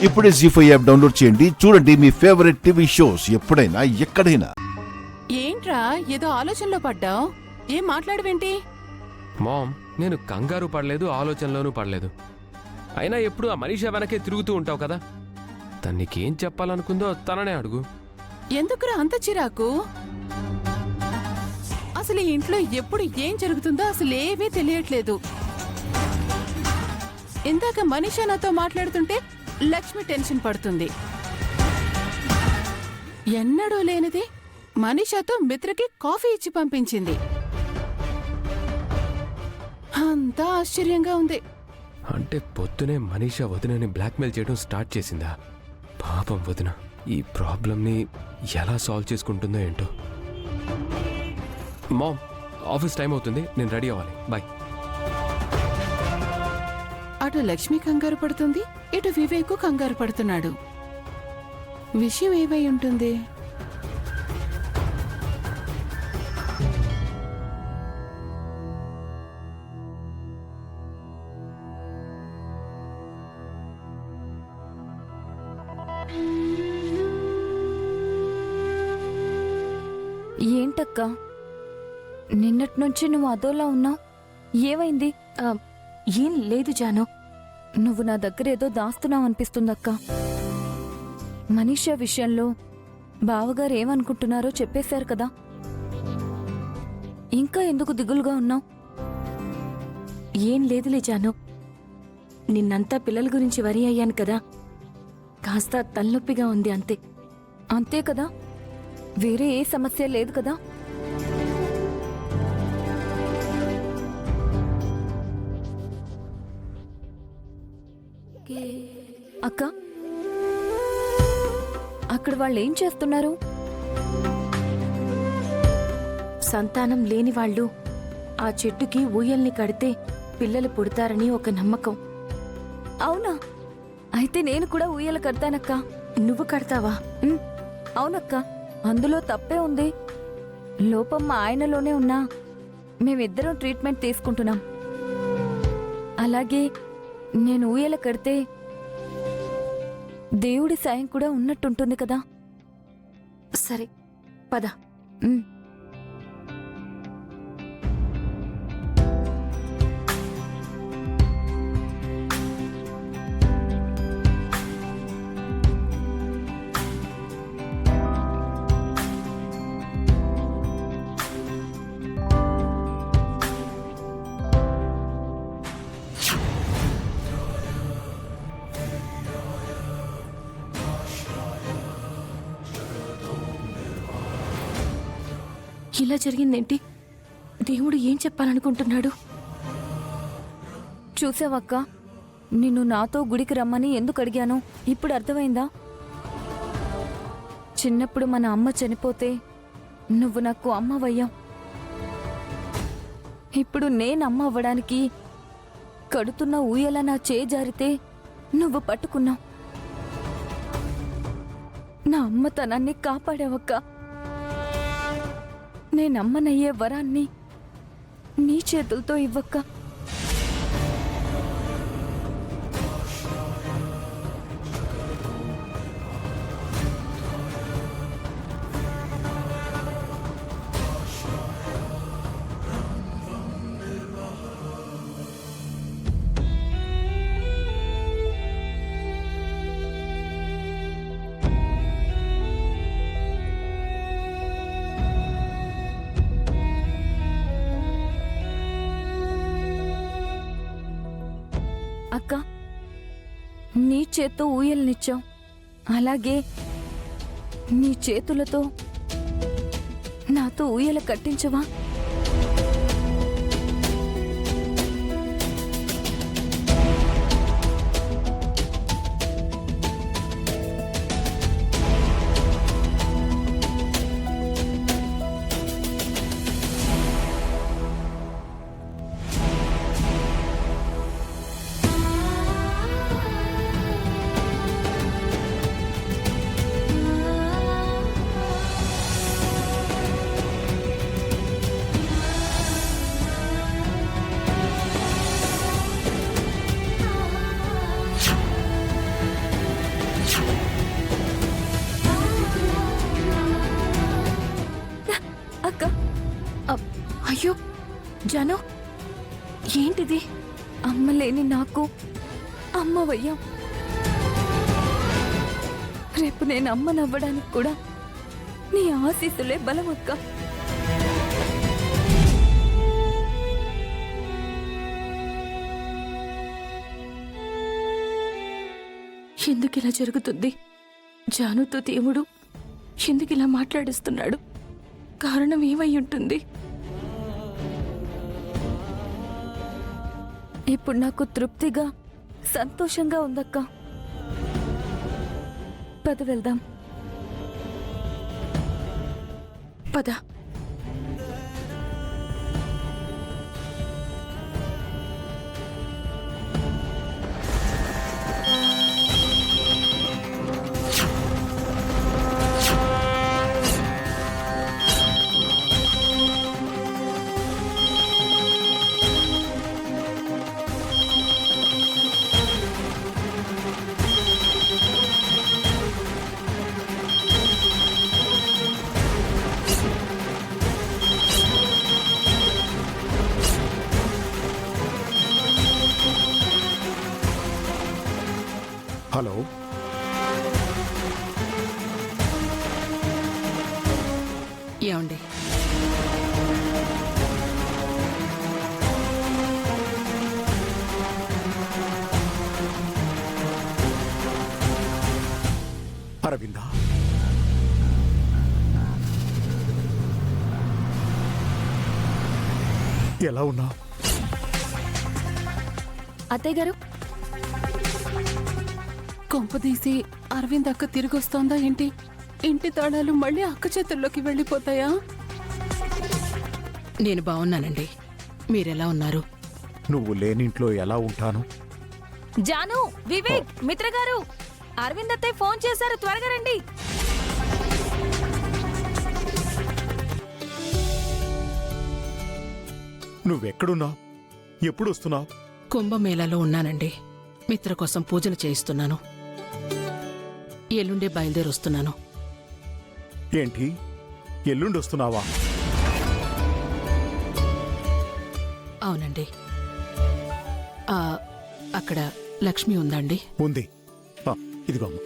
ఇప్పుడే జీ5 app download చేయండి. చూడండి మీ ఫేవరెట్ టీవీ షోస్ ఎప్పుడైనా ఎక్కడైనా. ఏంట్రా ఏదో ఆలోచనలో పడ్డావు? ఏం మాట్లాడవేంటి? మామ్, నేను కంగారు పడలేదు, ఆలోచనలోనూ పడలేదు. అయినా ఎప్పుడు ఆ మనీషా వెనకే తిరుగుతూ ఉంటావు కదా. తనకేం చెప్పాలనుకుందో తననే అడుగు. ఎందుకురా అంత చిరాకు? అసలు ఈ ఇంట్లో ఎప్పుడు ఏం జరుగుతుందో అసలు ఏమీ తెలియట్లేదు. ఇందాక మనీషా నాతో మాట్లాడుతుంటే లక్ష్మి టెన్షన్ పడుతుంది. ఎన్నడూ లేనిది మనీషాతో మిత్రకి కాఫీ ఇచ్చి పంపించింది. అంతా ఆశ్చర్యంగా ఉంది. అంటే పొద్దునే మనీషా వదినని బ్లాక్మెయిల్ చేయడం స్టార్ట్ చేసిందా? పాపం వదిన ఈ ప్రాబ్లంని ఎలా సాల్వ్ చేసుకుంటుందో ఏంటో. మామ్, ఆఫీస్ టైం అవుతుంది, నేను రెడీ అవ్వాలి. బాయ్. అటు లక్ష్మి కంగారు పడుతుంది, ఇటు వివేకు కంగారు పడుతున్నాడు. విషయం ఏమై ఉంటుంది? ఏంటక్క, నిన్నటి నుంచి నువ్వు అదోలా ఉన్నావు? ఏమైంది? ఏం లేదు జాను, నువ్వు నా దగ్గర ఏదో దాస్తున్నావు అనిపిస్తుందక్క. మనీషా విషయంలో బావగారు ఏమనుకుంటున్నారో చెప్పేశారు కదా, ఇంకా ఎందుకు దిగులుగా ఉన్నావు? ఏం లేదులే జాను, నిన్నంతా పిల్లల గురించి వరి అయ్యాను కదా, కాస్త తలనొప్పిగా ఉంది అంతే. అంతే కదా, వేరే ఏ సమస్య లేదు కదా? అక్క, అక్కడ వాళ్ళు ఏం చేస్తున్నారు? సంతానం లేని వాళ్ళు ఆ చెట్టుకి ఊయల్ని కడితే పిల్లలు పుడతారని ఒక నమ్మకం. అవునా? అయితే నేను కూడా ఊయల కడతానక్క. నువ్వు కడతావా? అవునక్క, అందులో తప్పే ఉంది. లోపం మా ఆయనలోనే ఉన్నా మేమిద్దరం ట్రీట్మెంట్ తీసుకుంటున్నాం. అలాగే నేను ఊయల కడితే దేవుడి సాయం కూడా ఉన్నట్టుంటుంది కదా. సరే పద. ఇలా జరిగిందేంటి? దేవుడు ఏం చెప్పాలనుకుంటున్నాడు? చూసావక్క, నిన్ను నాతో గుడికి రమ్మని ఎందుకు అడిగాను ఇప్పుడు అర్థమైందా? చిన్నప్పుడు మన అమ్మ చనిపోతే నువ్వు నాకు అమ్మవయ్యావు. ఇప్పుడు నేను అమ్మ అవ్వడానికి కడుతున్న ఊయల నా జారితే నువ్వు పట్టుకున్నావు. నా అమ్మతనాన్ని కాపాడావక్క. నేనమ్మనయ్యే వరాన్ని నీ చేతులతో ఇవ్వక్క. అక్క, నీ చేత్తో ఊయలనిచ్చావు, అలాగే నీ చేతులతో నాతో ఊయల కట్టించవా? అక్క, అయ్యో జాను, ఏంటిది? అమ్మ లేని నాకు అమ్మవయ్యా. రేపు నేను అమ్మనవ్వడానికి కూడా నీ ఆశీస్సులే బలం అక్క. ఎందుకు ఇలా జరుగుతుంది? జానుతో దేవుడు ఎందుకు ఇలా మాట్లాడిస్తున్నాడు? కారణం ఏమై ఉంటుంది? ఇప్పుడు నాకు తృప్తిగా సంతోషంగా ఉందక్క. పద వెళ్దాం. పద. హలో, ఏమండి, అరవింద, ఎలా ఉన్నా? అత్తయ్య గారు, కొంపదీసి అరవింద్ అక్క తిరిగి వస్తోందా ఏంటి? ఇంటి తాళాలు మళ్ళీ అక్క చేతుల్లోకి వెళ్ళిపోతాయా? నేను బాగున్నానండి. మీరెలా ఉన్నారు? నువ్వు లేనింట్లో ఎలా ఉంటాను? జాను, వివేక్, మిత్ర గారు, అరవింద్ అత్తయ్య ఫోన్ చేశారు, త్వరగా రండి. నువ్వెక్కడున్నావు? ఎప్పుడు వస్తున్నావు? కుంభమేళాలో ఉన్నానండి. మిత్ర కోసం పూజలు చేయిస్తున్నాను. ఎల్లుండే బయలుదేరొస్తున్నాను. ఏంటి, ఎల్లుండి వస్తున్నావా? అవునండి. అక్కడ లక్ష్మి ఉందండి? ఉంది. ఇదిగో అమ్మ.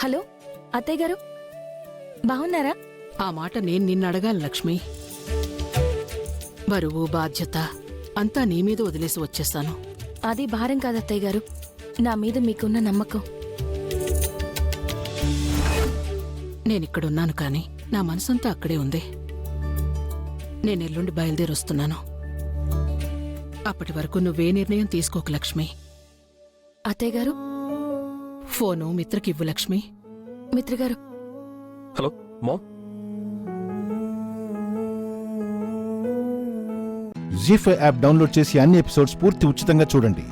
హలో అత్తయ్య గారు, బాగున్నారా? ఆ మాట నేను నిన్ను అడగాలి లక్ష్మి. బరువు బాధ్యత అంతా నీ మీద వదిలేసి వచ్చేస్తాను. అది భారం కాదు అత్తయ్య గారు, నా మీద మీకున్న నమ్మకం. నేనిక్కడున్నాను కానీ నా మనసంతా అక్కడే ఉంది. నేను ఎల్లుండి బయలుదేరొస్తున్నాను. అప్పటి వరకు నువ్వే నిర్ణయం తీసుకోకు లక్ష్మి. అత్తయ్య గారు, ఫోను మిత్రకివ్వు లక్ష్మి. మిత్ర గారు. Hello ma'am. Zee five app download చేసి అన్ని ఎపిసోడ్స్ పూర్తి ఉచితంగా చూడండి.